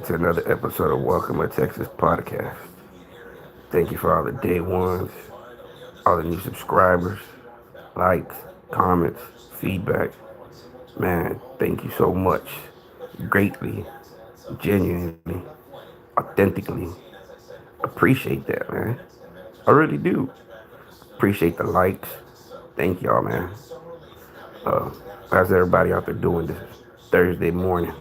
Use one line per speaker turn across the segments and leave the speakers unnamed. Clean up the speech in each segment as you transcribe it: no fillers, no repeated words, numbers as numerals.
to another episode of Welcome to Texas Podcast. Thank you for all the day ones, all the new subscribers, likes, comments, feedback. Man, thank you so much. Greatly, genuinely, authentically appreciate that, man. I really do. Appreciate the likes. Thank y'all, man. Uh, how's everybody out there doing this Thursday morning?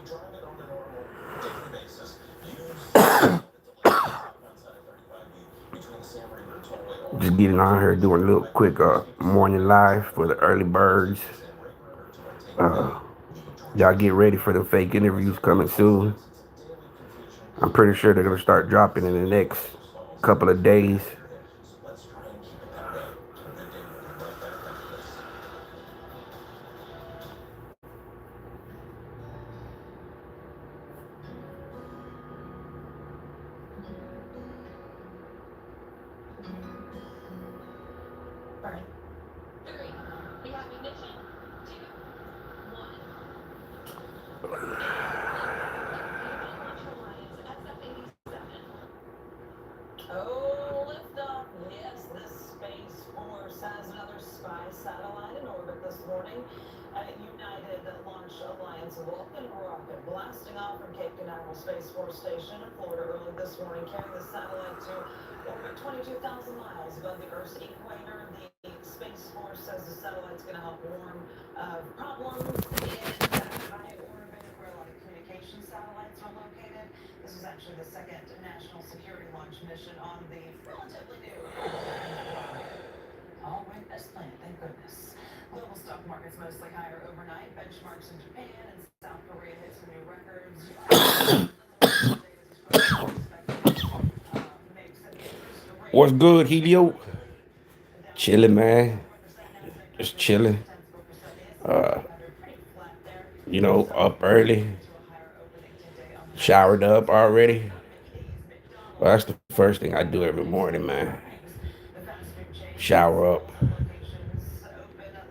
Just getting on here doing a little quick morning live for the early birds. Y'all get ready for the fake interviews coming soon. I'm pretty sure they're gonna start dropping in the next couple of days.
Oh, liftoff. Yes, the Space Force has another spy satellite in orbit this morning. United Launch Alliance Vulcan rocket blasting off from Cape Canaveral Space Force Station in Florida early this morning, carrying the satellite to orbit 22,000 miles above the Earth's equator. The Space Force says the satellite's going to help warn problems in high orbit where a lot of communication satellites are located. This is actually the second national security launch mission on the relatively new all went as planned, thank goodness. Global stock markets mostly higher overnight. Benchmarks in Japan and South Korea hit some new records.
What's good, Helio? Chilling, man. Just chilling. Up early. Showered up already. Well, that's the first thing I do every morning, man. Shower up,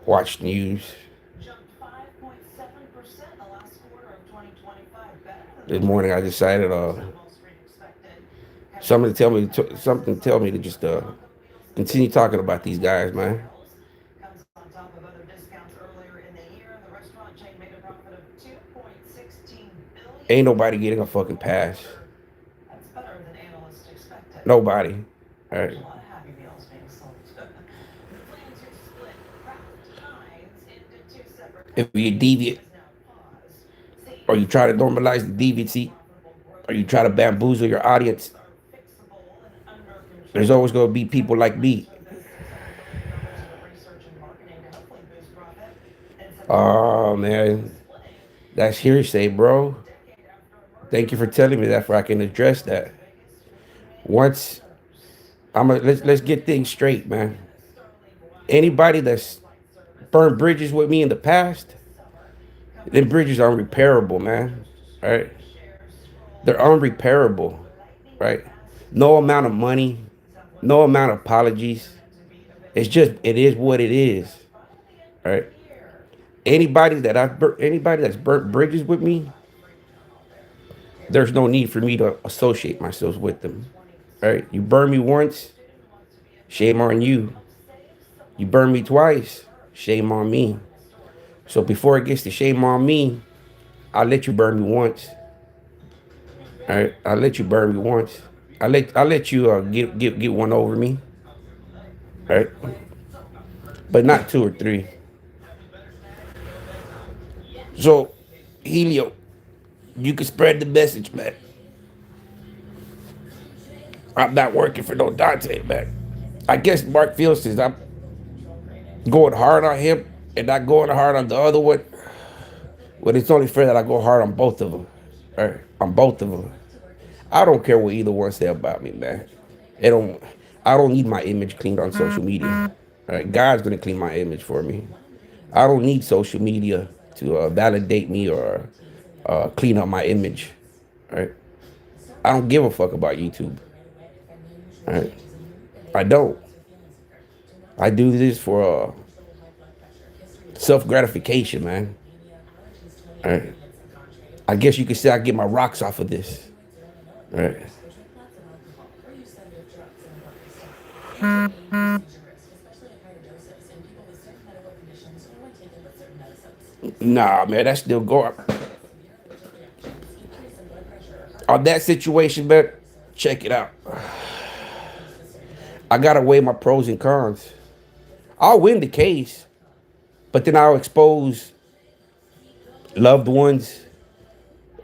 watch news. This morning I decided something tell me to just continue talking about these guys, man. Ain't nobody getting a fucking pass. Nobody. All right. If you deviate, or you try to normalize the deviancy, or you try to bamboozle your audience, there's always going to be people like me. Oh, man. That's hearsay, bro. Thank you for telling me that, for I can address that. Once let's get things straight, man. Anybody that's burned bridges with me in the past, them bridges are unrepairable, man. All right, they're unrepairable, right? No amount of money, no amount of apologies. It is what it is, all right? Anybody that's burnt bridges with me, there's no need for me to associate myself with them. All right, you burn me once, shame on you. You burn me twice, shame on me. So before it gets to shame on me, I'll let you burn me once. All right, I'll let you burn me once. I'll let you get one over me. All right, but not two or three. So, Helio, you can spread the message, man. I'm not working for no Dante, man. I guess Mark feels since I'm going hard on him and not going hard on the other one. Well, it's only fair that I go hard on both of them. All right, on both of them. I don't care what either one say about me, man. It don't. I don't need my image cleaned on social media. All right, God's gonna clean my image for me. I don't need social media to validate me or clean up my image. All right, I don't give a fuck about YouTube. All right, I don't. I do this for self gratification, man. All right. I guess you could say I get my rocks off of this. Right.
Drink lots of alcohol, or use sedative drugs in a working style. It can increase seizure risk, especially at higher doses in people with certain medical conditions or when taken with certain medicines.
Nah, man, that's still going.
Severe allergic reactions, increase in blood pressure, heart
On
rate,
that situation, man, check it out.
use this during diabetes.
I gotta weigh my pros and cons. I'll win the case, but then I'll expose loved ones.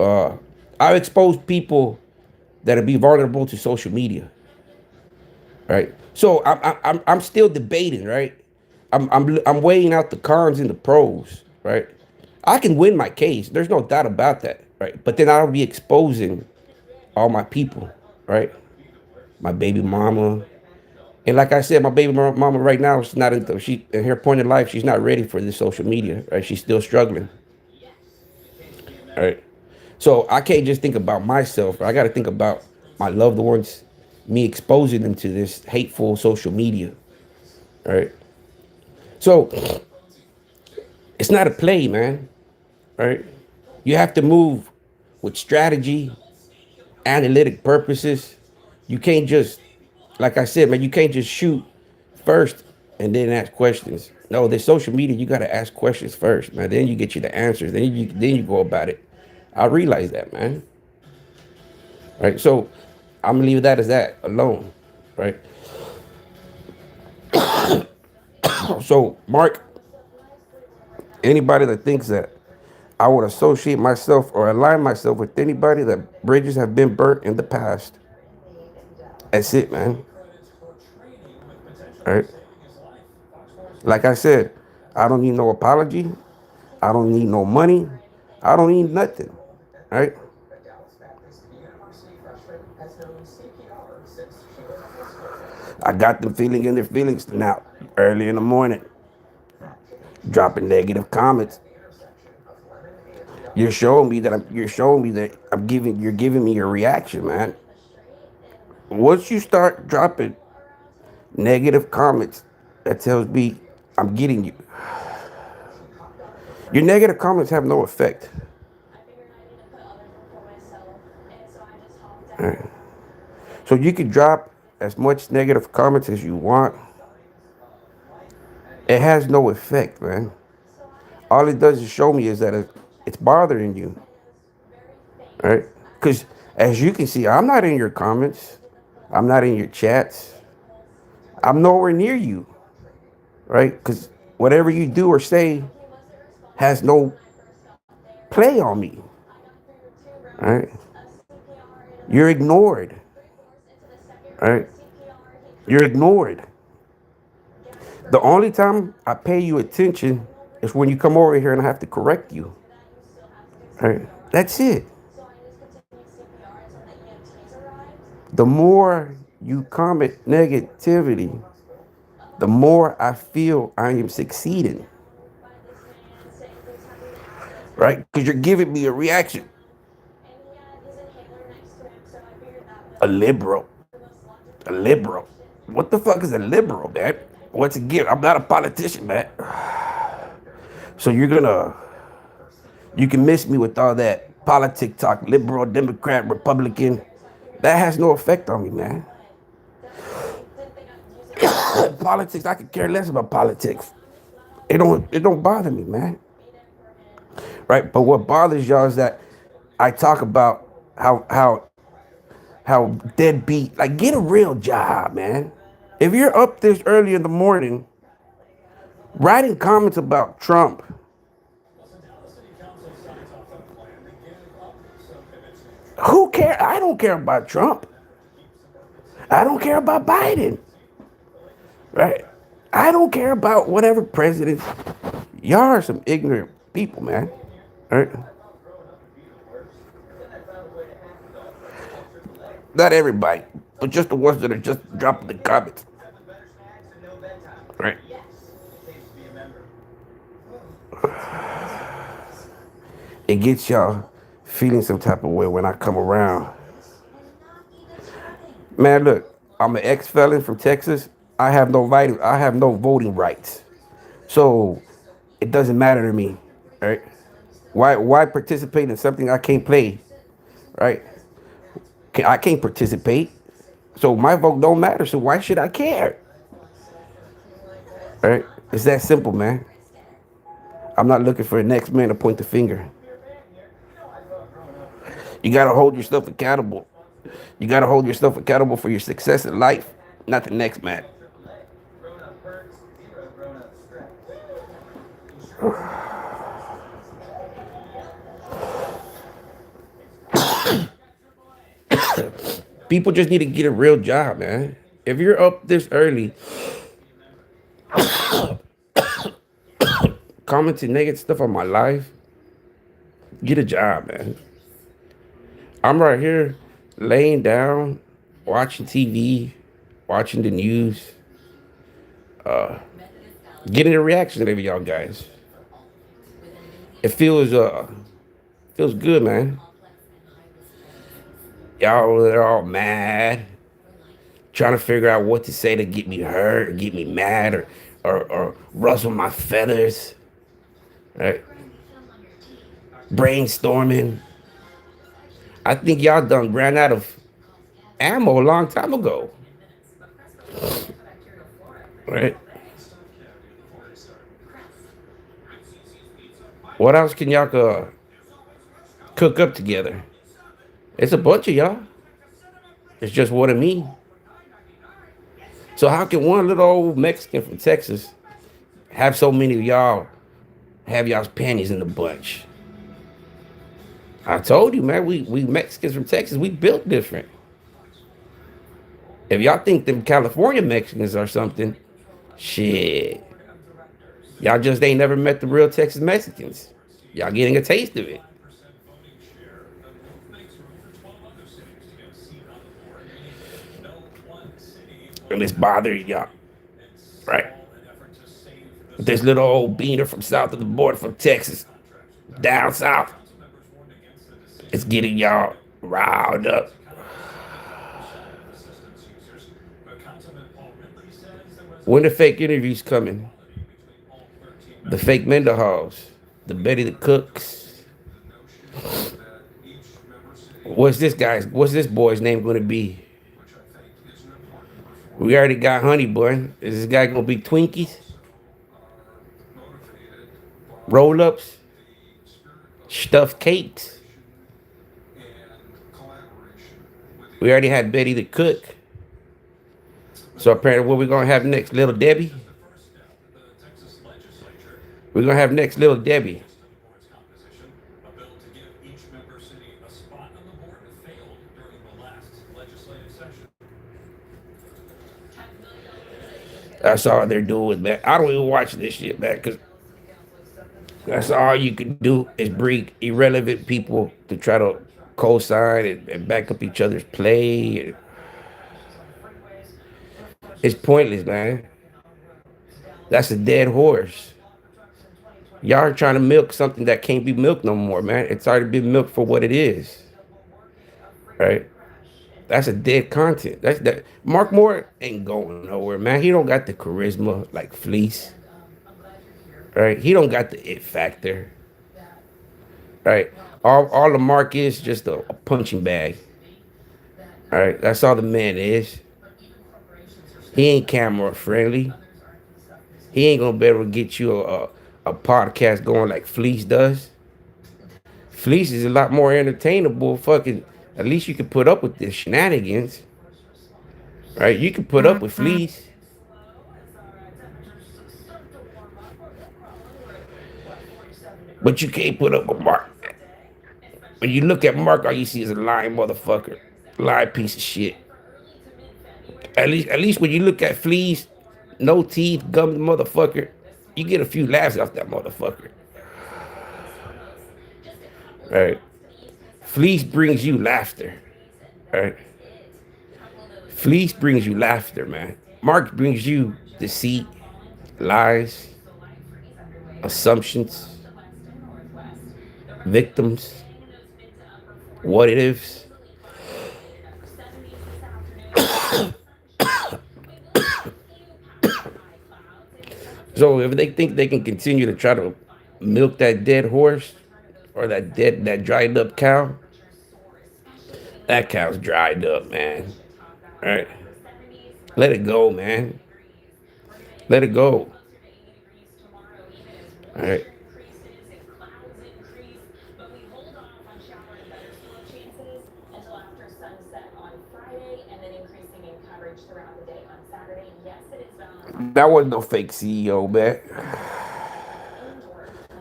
I'll expose people that'll be vulnerable to social media. Right. So I'm still debating. Right. I'm weighing out the cons and the pros. Right. I can win my case. There's no doubt about that. Right. But then I'll be exposing all my people. Right. My baby mama. And like I said, my baby mama right now is not she in her point in life. She's not ready for this social media. Right. She's still struggling. Right. So I can't just think about myself. I got to think about my loved ones, me exposing them to this hateful social media. Right. So it's not a play, man. Right. You have to move with strategy, analytic purposes. You can't just, like I said, man, you can't just shoot first and then ask questions. No, there's social media. You got to ask questions first, man. Then you get you the answers. Then you go about it. I realize that, man. Right. So I'm gonna leave that as that alone. Right. So Mark, anybody that thinks that I would associate myself or align myself with anybody that bridges have been burnt in the past, that's it, man. Right. Like I said, I don't need no apology. I don't need no money. I don't need nothing. Right. I got them feeling in their feelings now early in the morning, dropping negative comments. You're showing me that you're giving me a reaction, man. Once you start dropping negative comments, that tells me I'm getting you. Your negative comments have no effect. Right. So you can drop as much negative comments as you want. It has no effect, man. All it does is show me is that it's bothering you, right? Because as you can see, I'm not in your comments. I'm not in your chats. I'm nowhere near you, right? Because whatever you do or say has no play on me, right? You're ignored, right? You're ignored. The only time I pay you attention is when you come over here and I have to correct you, right? That's it. The more you comment negativity, the more I feel I am succeeding, right? Because you're giving me a reaction. A liberal. A liberal. What the fuck is a liberal, man? Once again, I'm not a politician, man. So you can miss me with all that politic talk, liberal, Democrat, Republican. That has no effect on me, man. Politics, I could care less about politics. It don't bother me, man. Right? But what bothers y'all is that I talk about how deadbeat, like get a real job, man. If you're up this early in the morning writing comments about Trump, who cares? I don't care about Trump. I don't care about Biden. Right? I don't care about whatever president. Y'all are some ignorant people, man. Right? Not everybody, but just the ones that are just dropping the comments. Right? It gets y'all feeling some type of way when I come around. Man, look, I'm an ex-felon from Texas. I have no voting rights. So it doesn't matter to me. Right? Why participate in something I can't play? Right? I can't participate. So my vote don't matter. So why should I care? All right? It's that simple, man. I'm not looking for the next man to point the finger. You gotta hold yourself accountable. You gotta hold yourself accountable for your success in life, not the next man. People just need to get a real job, man. If you're up this early commenting negative stuff on my life, get a job, man. I'm right here laying down, watching TV, watching the news, getting a reaction out of y'all guys. It feels good, man. Y'all they're all mad, trying to figure out what to say to get me hurt, or get me mad, or rustle my feathers. Right? Brainstorming. I think y'all done ran out of ammo a long time ago. Right? What else can y'all cook up together? It's a bunch of y'all. It's just what I mean. So how can one little old Mexican from Texas have so many of y'all have y'all's panties in the bunch? I told you, man, we Mexicans from Texas, we built different. If y'all think them California Mexicans are something, shit. Y'all just ain't never met the real Texas Mexicans. Y'all getting a taste of it. And it's bothering y'all. Right? This little old beaner from south of the border from Texas, down south, it's getting y'all riled up. When the fake interviews coming? The fake Mendenhalls, the Betty the Cooks. What's this boy's name gonna be? We already got Honey Bun. Is this guy gonna be Twinkies? Roll ups? Stuffed cakes? We already had Betty the Cook. So apparently what we gonna have next? Little Debbie? We're gonna have next Little Debbie. That's all they're doing, man. I don't even watch this shit, man, because that's all you can do is bring irrelevant people to try to co-sign and back up each other's play. It's pointless, man. That's a dead horse. Y'all are trying to milk something that can't be milked no more, man. It's already been milked for what it is. Right? That's a dead content. That's that. Mark Moore ain't going nowhere, man. He don't got the charisma like Fleece. Right? He don't got the it factor. Right? All the Mark is just a punching bag. All right? That's all the man is. He ain't camera friendly. He ain't gonna be able to get you a podcast going like Fleece does. Fleece is a lot more entertainable. Fucking, at least you can put up with the shenanigans, right? You can put up with Fleece, but you can't put up with Mark. When you look at Mark, all you see is a lying motherfucker, lying piece of shit. At least when you look at Fleece, no teeth, gum motherfucker, you get a few laughs off that motherfucker. Right? Fleece brings you laughter. Right? Fleece brings you laughter, man. Mark brings you deceit, lies, assumptions, victims, what ifs. So if they think they can continue to try to milk that dead horse or that dried up cow, That cow's dried up, man. All right. Let it go, man. Let it go. All right.
Until after sunset on Friday, and then increasing in coverage throughout the day on Saturday. Yes, it is Valentine's
That was no fake CEO, man.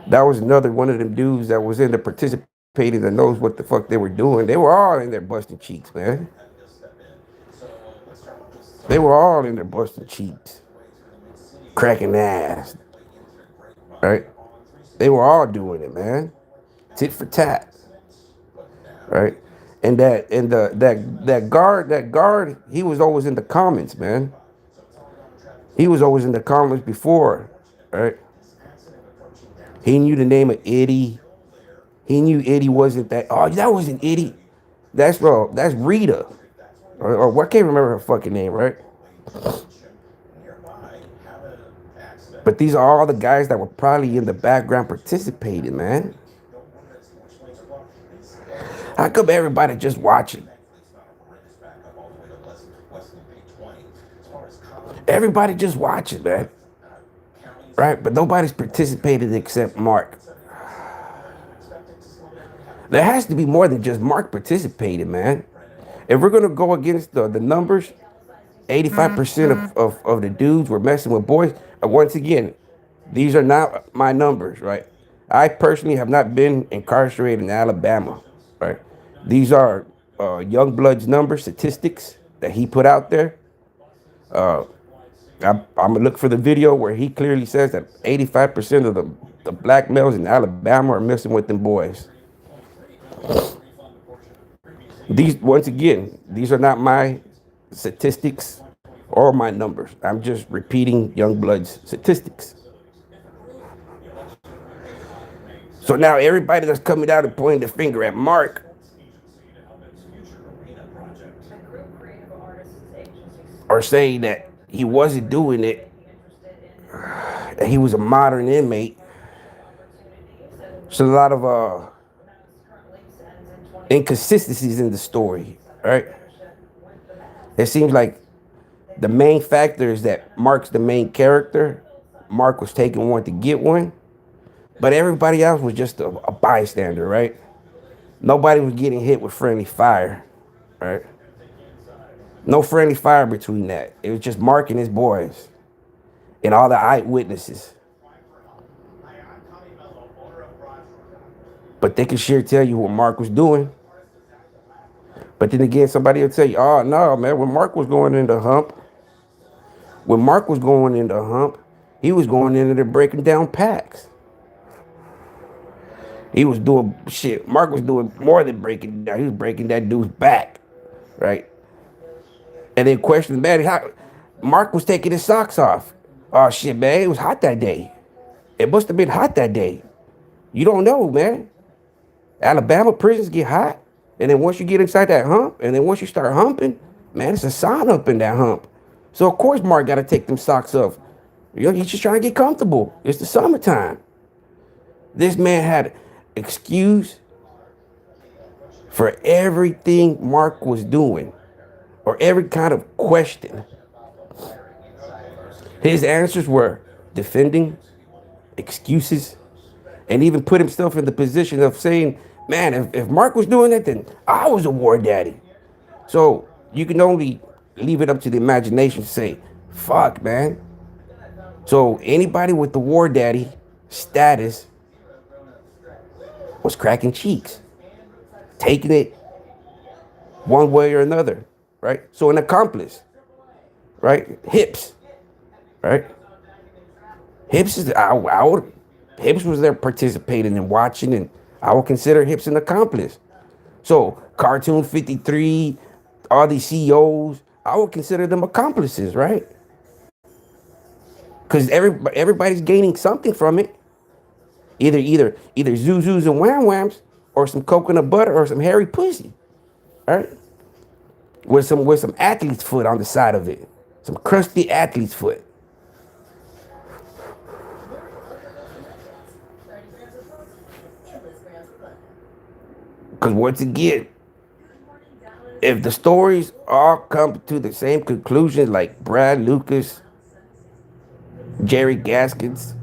That was another one of them dudes that was in there participating that knows what the fuck they were doing. They were all in there busting cheeks, man. They were all in there busting cheeks, cracking ass, right? They were all doing it, man. Tit for tat, right? And that guard, he was always in the comments, man. He was always in the comments before, right? He knew the name of Eddie. He knew Eddie wasn't that. Oh, that wasn't Eddie. That's Rita, or what? Can't remember her fucking name, right? But these are all the guys that were probably in the background participating, man. How come everybody just watching? Everybody just watching, man. Right? But nobody's participated except Mark. There has to be more than just Mark participating, man. If we're gonna go against the numbers, 85% of the dudes were messing with boys. Once again, these are not my numbers, right? I personally have not been incarcerated in Alabama, right? These are Youngblood's numbers, statistics that he put out there. I'm gonna look for the video where he clearly says that 85% of the black males in Alabama are messing with them boys. These, once again, these are not my statistics or my numbers. I'm just repeating Youngblood's statistics. So now everybody that's coming out and pointing the finger at Mark are saying that he wasn't doing it, that he was a modern inmate. There's a lot of inconsistencies in the story, right? It seems like the main factor is that Mark's the main character. Mark was taking one to get one, but everybody else was just a bystander, right? Nobody was getting hit with friendly fire, right? No friendly fire between that. It was just Mark and his boys and all the eyewitnesses. But they can sure tell you what Mark was doing. But then again, somebody will tell you, oh, no, man, when Mark was going in the hump, he was going into there breaking down packs. He was doing shit. Mark was doing more than breaking down. He was breaking that dude's back, right? And then question, man, how Mark was taking his socks off. Oh, shit, man, it was hot that day. It must have been hot that day. You don't know, man. Alabama prisons get hot. And then once you get inside that hump, and then once you start humping, man, it's a sauna up in that hump. So, of course, Mark got to take them socks off. You know, he's just trying to get comfortable. It's the summertime. This man had excuse for everything Mark was doing, or every kind of question. His answers were defending, excuses, and even put himself in the position of saying, man, if Mark was doing it, then I was a war daddy. So you can only leave it up to the imagination to say, fuck, man. So anybody with the war daddy status was cracking cheeks, taking it one way or another, right? So an accomplice, right? Hips, right? Hips is Hips was there participating and watching, and I would consider Hips an accomplice. So Cartoon 53, all these CEOs, I would consider them accomplices, right? Because everybody's gaining something from it. Either Zuzus and Wham Whams, or some coconut butter, or some hairy pussy, right? With some athlete's foot on the side of it, some crusty athlete's foot. Because once again, If the stories all come to the same conclusion, like Brad Lucas, Jerry Gaskins,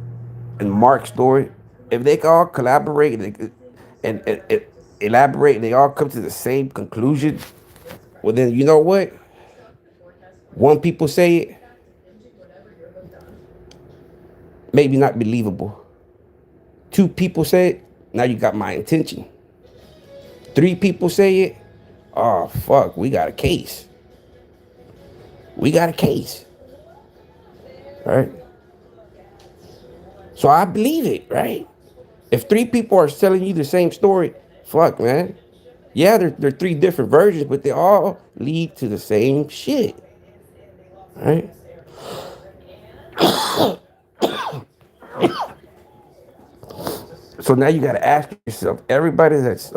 and Mark's story, if they all collaborate and elaborate, and they all come to the same conclusion, well then you know what? One people say it, maybe not believable. Two people say it, now you got my intention. Three people say it, oh fuck, we got a case. We got a case, right? So I believe it, right? If three people are telling you the same story, fuck, man. Yeah, they're three different versions, but they all lead to the same shit, right? So now you got to ask yourself, everybody that's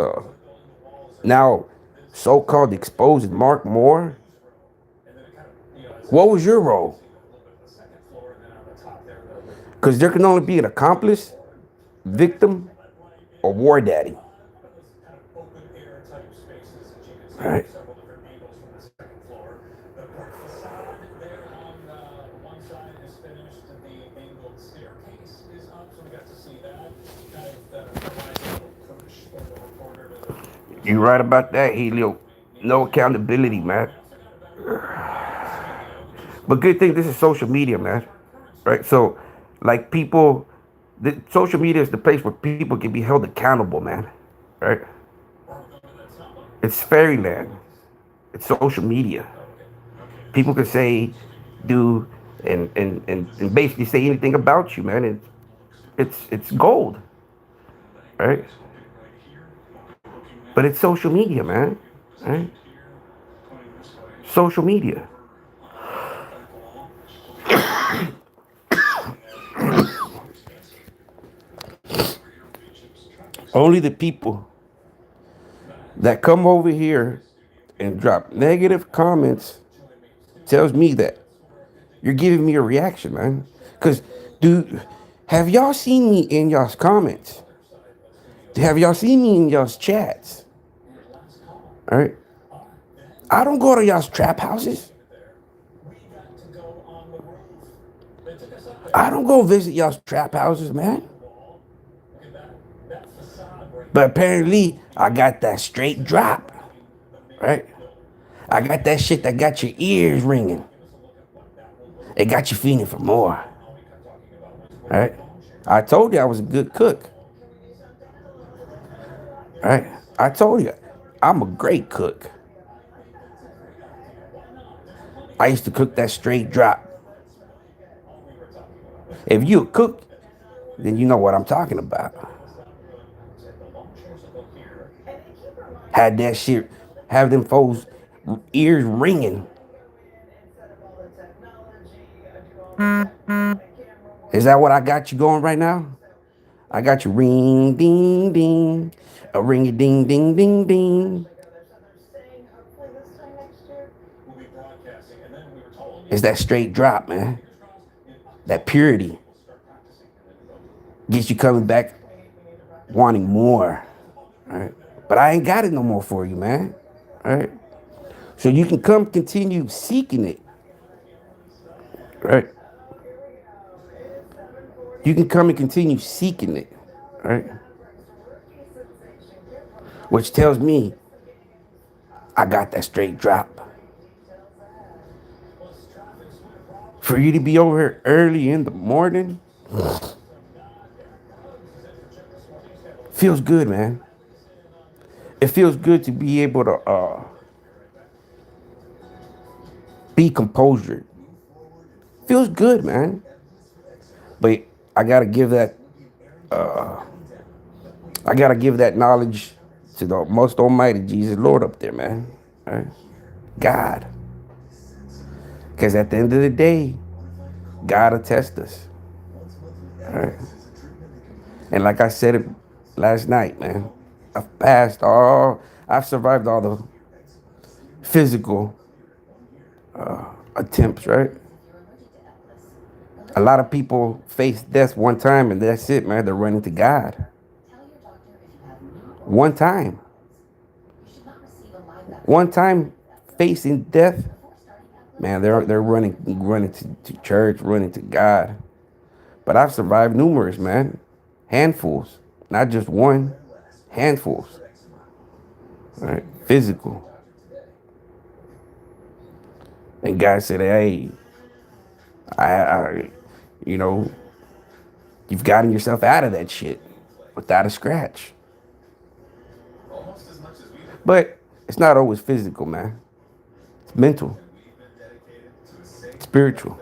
now so-called exposed Mark Moore, what was your role? Because there can only be an accomplice, victim, or war daddy. Right? You right about that, Helio. No accountability, man. But good thing this is social media, man. Right? So, like people, social media is the place where people can be held accountable, man. Right? It's fairyland. It's social media. People can say, do, and basically say anything about you, man. It's gold, right? But it's social media, man. Right? Social media. Only the people that come over here and drop negative comments tells me that you're giving me a reaction, man. Cause, dude, have y'all seen me in y'all's comments? Have y'all seen me in y'all's chats? All right. I don't go to y'all's trap houses. I don't go visit y'all's trap houses, man. But apparently, I got that straight drop, right? I got that shit that got your ears ringing. It got you feeling for more, right? I told you I was a good cook, right? I told you I'm a great cook. I used to cook that straight drop. If you a cook, then you know what I'm talking about. Had that shit, have them folks' ears ringing. Is that what I got you going right now? I got you ring, ding, ding, a ring, a ding, ding, ding, ding. It's that straight drop, man. That purity gets you coming back wanting more, right? But I ain't got it no more for you, man. Right? So you can come continue seeking it, right? You can come and continue seeking it, right? Which tells me I got that straight drop. For you to be over here early in the morning feels good, man. It feels good to be able to be composure. Feels good, man. But I gotta give that I gotta give that knowledge to the most almighty Jesus Lord up there, man. Right? God. Because at the end of the day, God will test us. Right? And like I said it last night, man, I've survived all the physical attempts, right? A lot of people face death one time and that's it, man. They're running to God. One time. One time facing death, man, they're running to church, running to God. But I've survived numerous, man, handfuls, not just one, handfuls. Right, physical. And God said, "Hey, I you know, you've gotten yourself out of that shit without a scratch." But it's not always physical, man. It's mental, spiritual.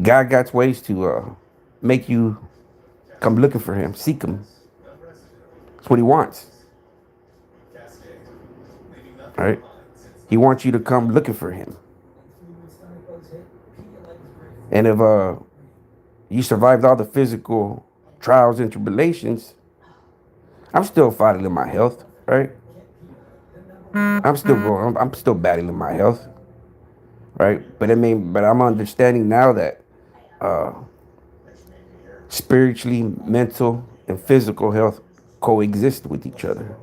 God got ways to make you come looking for Him, seek Him. That's what He wants, right? He wants you to come looking for Him. And if you survived all the physical trials and tribulations, I'm still fighting in my health, right? I'm still going. I'm still battling my health, right? But I'm understanding now that spiritually, mental, and physical health coexist with each other,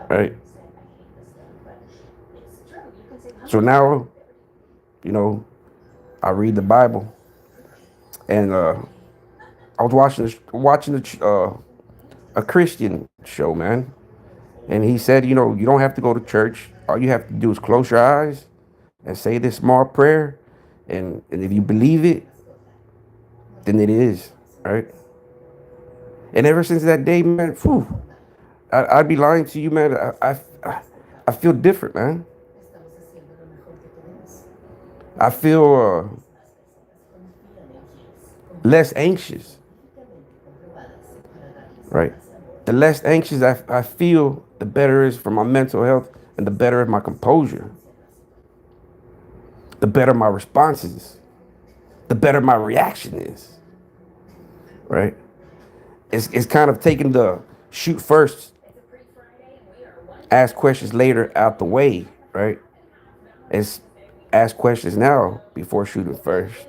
right? So now, you know, I read the Bible, and I was a Christian show, man, and he said, you don't have to go to church. All you have to do is close your eyes and say this small prayer, and if you believe it, then it is, right? And ever since that day, man, phew, I'd be lying to you, man. I feel different, man. I feel less anxious, right? The less anxious I feel, the better it is for my mental health, and the better is my composure, the better my responses, the better my reaction is, right? It's kind of taking the shoot first, ask questions later out the way, right? It's ask questions now before shooting first.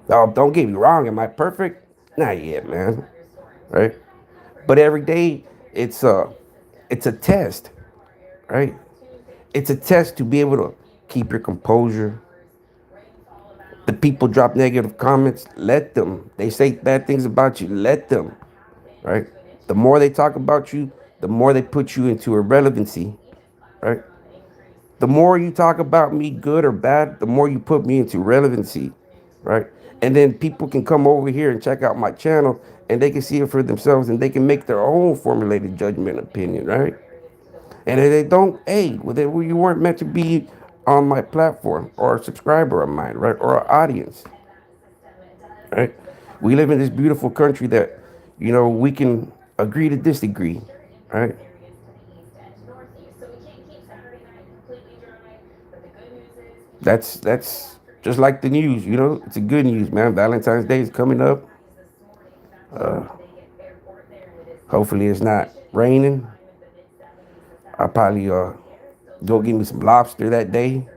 Oh, don't get me wrong. Am I perfect? Not yet, man. Right? But every day it's a test, right? It's a test to be able to keep your composure. The people drop negative comments, let them. They say bad things about you, let them, right? The more they talk about you, the more they put you into irrelevancy, right? The more you talk about me, good or bad, the more you put me into relevancy, right? And then people can come over here and check out my channel, and they can see it for themselves, and they can make their own formulated judgment opinion, right? And if they don't, hey, well, then you weren't meant to be on my platform or a subscriber of mine, right? Or an audience, right? We live in this beautiful country that, we can agree to disagree, right? That's just like the news, It's a good news, man. Valentine's Day is coming up. Hopefully it's not raining. I'll probably go get me some lobster that day.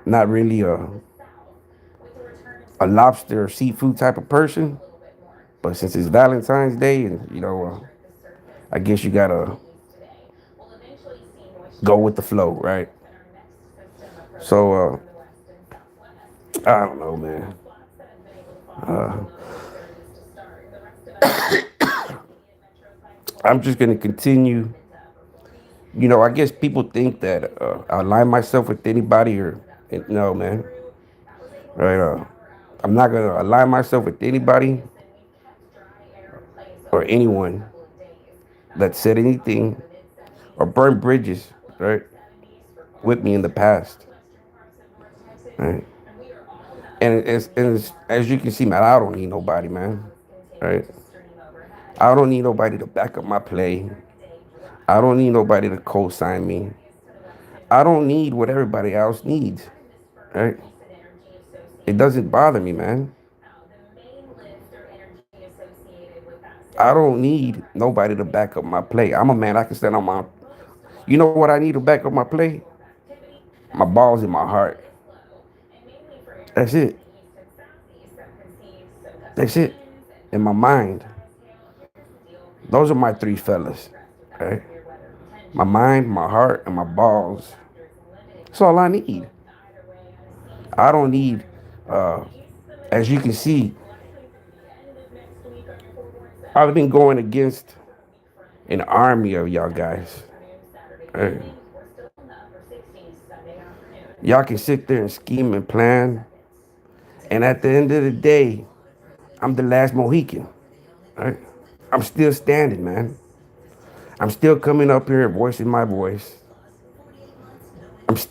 Not really a lobster or seafood type of person, but since it's Valentine's Day, and I guess you gotta go with the flow, right? So I don't know, man. I'm just gonna continue. I guess people think that I align myself with anybody, or no, man. Right? I'm not gonna align myself with anybody or anyone that said anything or burned bridges, right, with me in the past, right? As you can see, man, I don't need nobody, man, right? I don't need nobody to back up my play. I don't need nobody to co-sign me. I don't need what everybody else needs, right? It doesn't bother me, man. I don't need nobody to back up my play. I'm a man. I can stand on my. You know what I need to back up my play? My balls in my heart. That's it. That's it. In my mind. Those are my three fellas. Right? My mind, my heart, and my balls. That's all I need. I don't need, uh, as you can see, I've been going against an army of y'all guys. Right? Y'all can sit there and scheme and plan, and at the end of the day, I'm the last Mohican. Right? I'm still standing, man. I'm still coming up here and voicing my voice.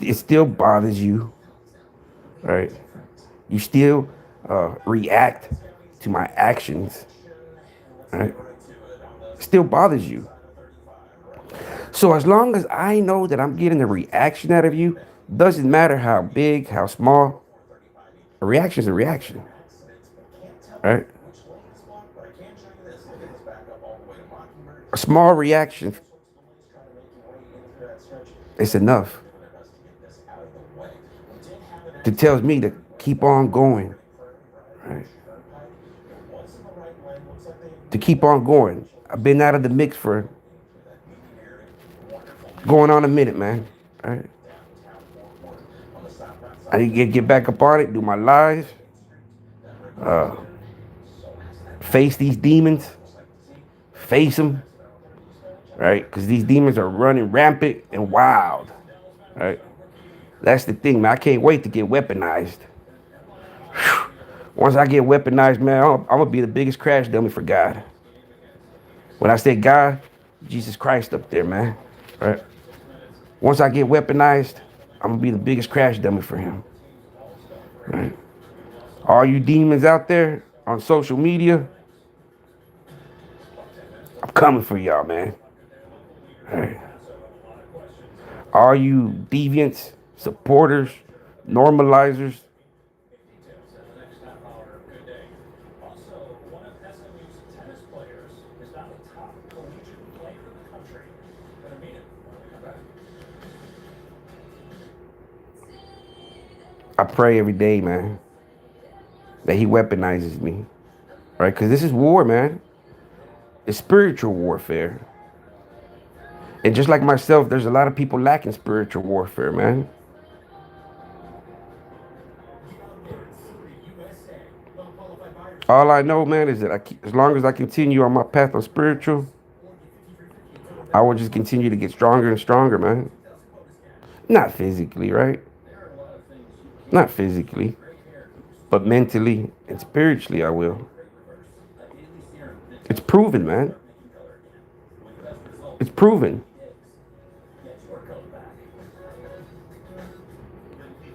It still bothers you, right? You still react to my actions, right? Still bothers you. So as long as I know that I'm getting a reaction out of you, doesn't matter how big, how small, a reaction is a reaction, right? A small reaction is enough to tell me to keep on going, right? To keep on going. I've been out of the mix for going on a minute, man. Right? I need to get back up on it, do my lives, face these demons, face them, right? Because these demons are running rampant and wild, right? That's the thing, man. I can't wait to get weaponized. Once I get weaponized, man, I'm gonna be the biggest crash dummy for God. When I say God, Jesus Christ up there, man. Right? Once I get weaponized, I'm gonna be the biggest crash dummy for him. Right? All you demons out there on social media, I'm coming for y'all, man. Right? All you deviants, supporters, normalizers, I pray every day, man, that he weaponizes me. Right? Because this is war, man. It's spiritual warfare. And just like myself, there's a lot of people lacking spiritual warfare, man. All I know, man, is that as long as I continue on my path of spiritual, I will just continue to get stronger and stronger, man. Not physically, right? Not physically, but mentally and spiritually, I will. It's proven, man. It's proven.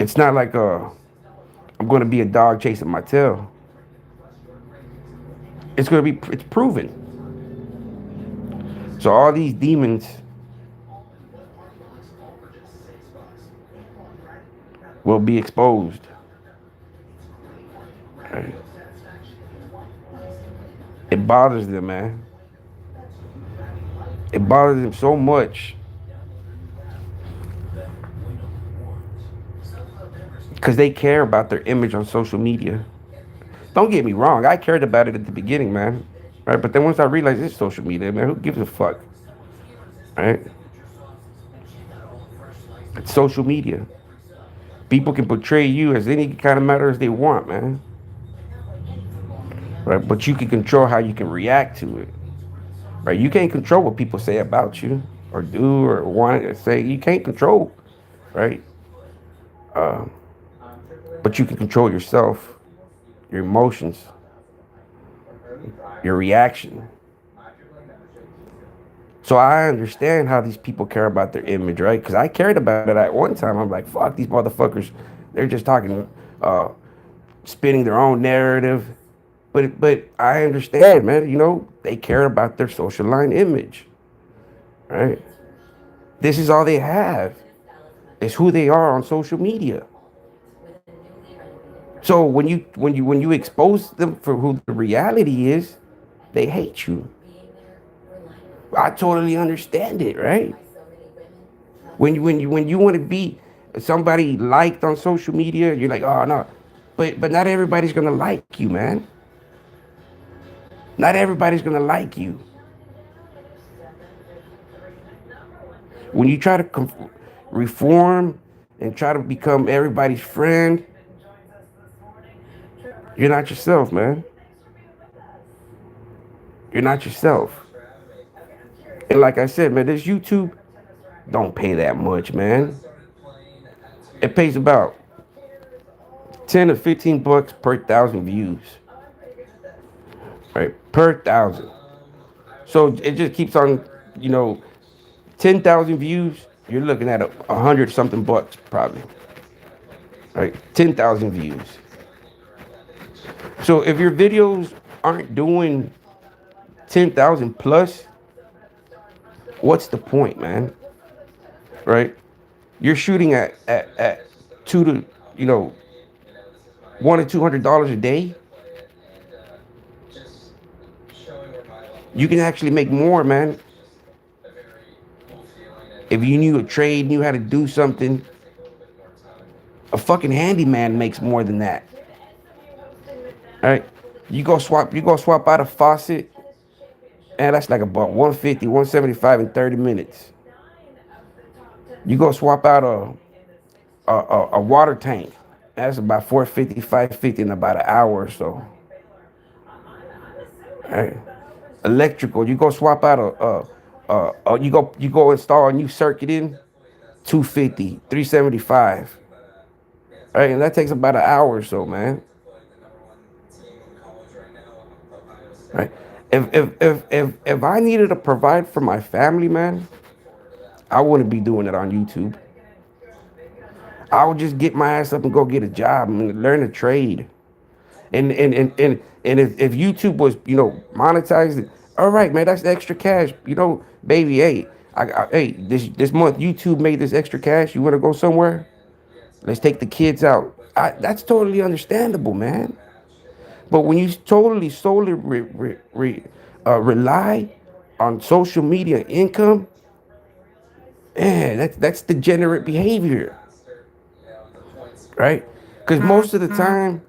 It's not like I'm going to be a dog chasing my tail. It's proven. So all these demons will be exposed. Right? It bothers them, man. It bothers them so much because they care about their image on social media. Don't get me wrong, I cared about it at the beginning, man. Right? But then once I realized it's social media, man, who gives a fuck? Right? It's social media. People can portray you as any kind of matter as they want, man. Right? But you can control how you can react to it. Right? You can't control what people say about you or do or want to say. You can't control, right? But you can control yourself, your emotions, your reaction. So I understand how these people care about their image, right? Because I cared about it at one time. I'm like, fuck these motherfuckers. They're just talking, spinning their own narrative. But I understand, man. You know, they care about their social line image, right? This is all they have. It's who they are on social media. So when you expose them for who the reality is, they hate you. I totally understand it, right? When you want to be somebody liked on social media, you're like, oh no, but not everybody's gonna like you, man. Not everybody's gonna like you. When you try to reform and try to become everybody's friend, you're not yourself, man. You're not yourself. And like I said, man, this YouTube don't pay that much, man. It pays about 10 to 15 bucks per thousand views, right? Per thousand. So it just keeps on, you know, 10,000 views. You're looking at a hundred something bucks probably, right? 10,000 views. So if your videos aren't doing 10,000 plus, what's the point, man? Right? You're shooting at two to, you know, $100 to $200 a day. You can actually make more, man. If you knew a trade, knew how to do something, a fucking handyman makes more than that. All right? You go swap out a faucet, and that's like about 150, 175 in 30 minutes. You go swap out a water tank. That's about 450, 550 in about an hour or so. Right. Electrical. You go swap out you go install a new circuit in 250, 375. Right, and that takes about an hour or so, man. Right. If I needed to provide for my family, man, I wouldn't be doing it on YouTube. I would just get my ass up and go get a job and learn a trade. And if YouTube was, monetized, all right, man, that's extra cash. Baby, hey, hey, this month YouTube made this extra cash. You want to go somewhere? Let's take the kids out. That's totally understandable, man. But when you totally solely rely on social media income, man, that's degenerate behavior, right? Because most of the time,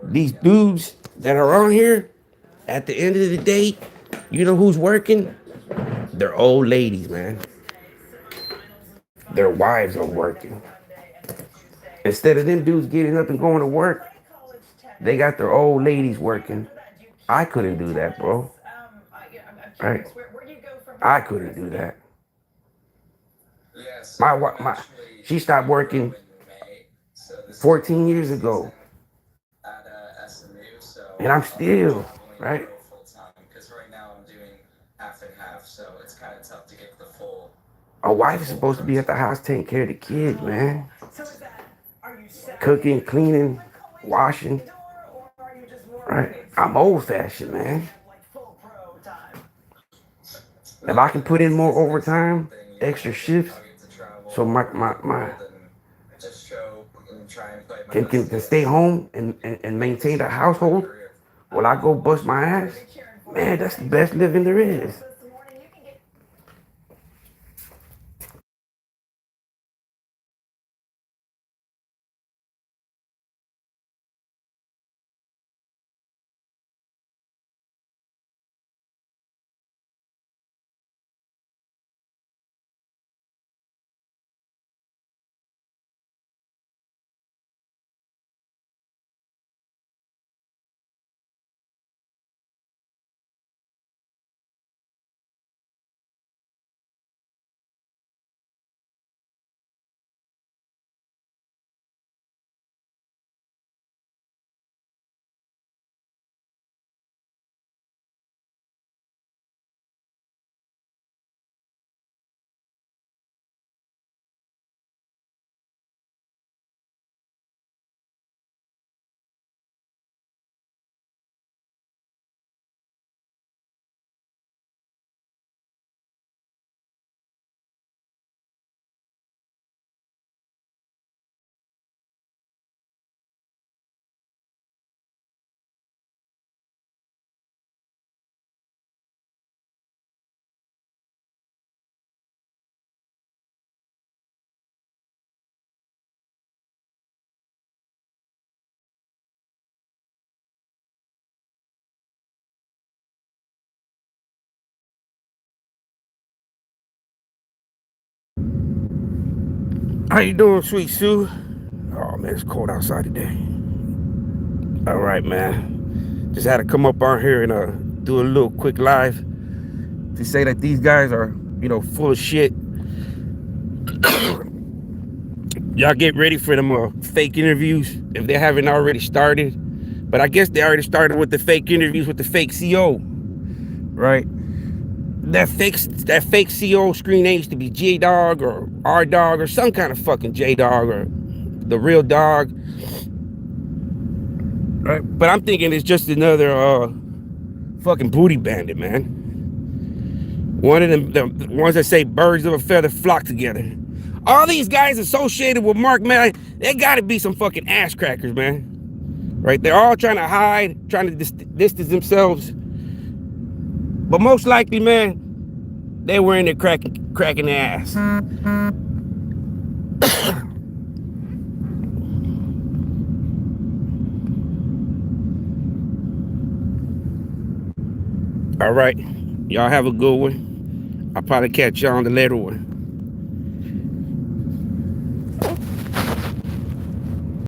these dudes that are on here, at the end of the day, you know who's working? They're old ladies, man. Their wives are working. Instead of them dudes getting up and going to work, they got their old ladies working. I couldn't do that, bro. Right? I couldn't do that. My she stopped working 14 years ago, and I'm still right. A wife is supposed to be at the house taking care of the kids, man. Cooking, cleaning, washing. Right. I'm old fashioned, man. If I can put in more overtime, extra shifts, so my can stay home and maintain the household while I go bust my ass, man, that's the best living there is. How you doing, sweet Sue? Oh man, it's cold outside today. All right, man. Just had to come up on here and do a little quick live to say that these guys are, full of shit. Y'all get ready for them fake interviews if they haven't already started. But I guess they already started with the fake interviews with the fake CO, right? That fake CO screen name used to be J Dog or R Dog or some kind of fucking J Dog or the real dog, right? But I'm thinking it's just another fucking booty bandit, man. One of them, the ones that say birds of a feather flock together. All these guys associated with Mark, man, they gotta be some fucking ass crackers, man. Right? They're all trying to hide, trying to distance themselves. But most likely, man, they were in there cracking their ass. All right. Y'all have a good one. I'll probably catch y'all on the later one.